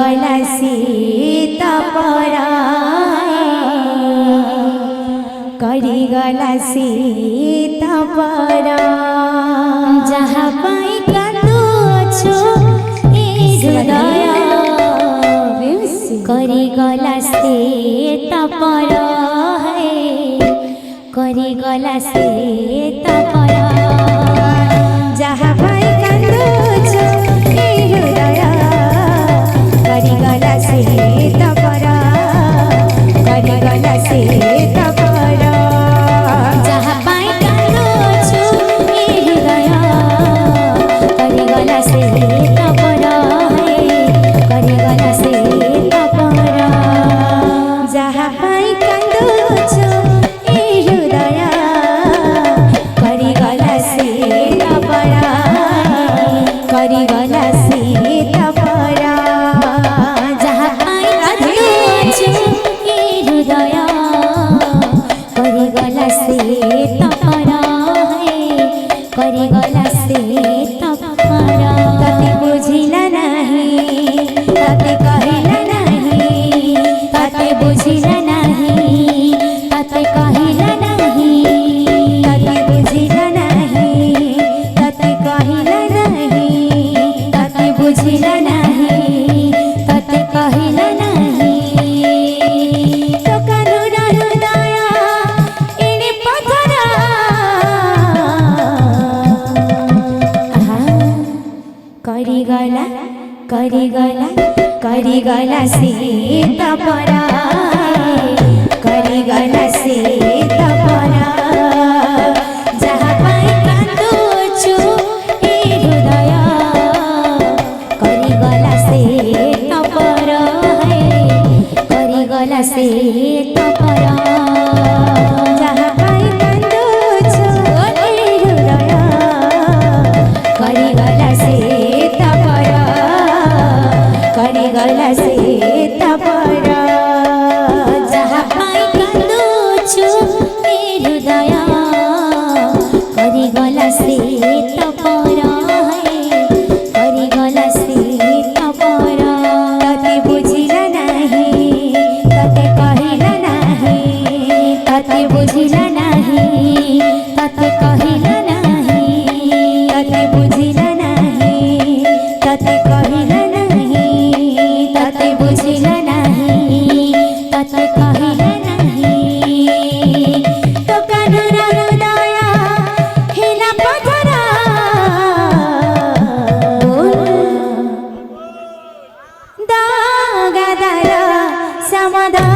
गरिगला सीता परा गरिगला सीता परा जहाँ पाई कान्दछु ए हृदय गरिगला सीता परा गरिगला सीता परा जहाँ पाई कान्दछु ए हृदय गरिगला सीता परा गरिगला सीता परा जहाँ पाई कान्दछु ए हृदय गरिगला सीता परा गरिगला सीता परा जहाँ पाई कान्दछु ए हृदय गरिगला सीता परा गरिगला सीता परा जहाँ पाई कान्दछु ए हृदय गरिगला सीता परा गरिगला सीता परा तते बुझिला नहीं तते कहिला नहीं तते बुझिला नहीं तते कहिला नहीं तते बुझिला नहीं तते कहिला नहीं तते बुझिला नहीं तते कहिला नहीं तो कानुरा हृदय एने पथरा गरिगला गरिगला गरिगला सीता परा गरिगला सीता परा जहाँ पाई कान्दछु ए हृदय गरिगला सीता परा गरिगला सीता परा जहाँ पाई कान्दछु ए हृदय गरिगला सीता परा गरिगला सीता परा जहाँ पाई कान्दछु ए हृदय गरिगला सीता परा गरिगला सीता परा तते बुझिला नहीं तते कहिला नहीं तते बुझिला नहीं तते कहिला नहीं तते बुझिला नहीं तते कहिला नहीं तते बुझिला नहीं तते कहिला नहीं तो कानुरा हृदय हिला पथरा दागादार समाधान